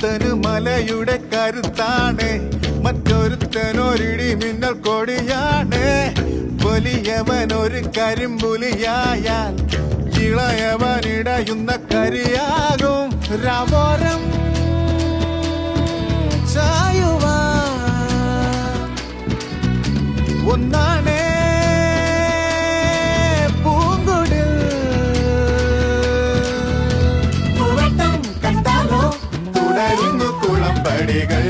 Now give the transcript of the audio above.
ഒരുത്തന് മലയുടെ കരുത്താണ്, മറ്റൊരുത്തനൊരിടി മിന്നൽ കൊടിയാണ്. വലിയവൻ ഒരു കരിമ്പുലിയായാൽ ഇളയവനിടയുന്ന കരിയാകും. രാവോരം ഒന്നാണേ പൂങ്കുടിൽ. പൂവട്ടം കണ്ടാലോ തുടരുന്നു കുളമ്പടികൾ.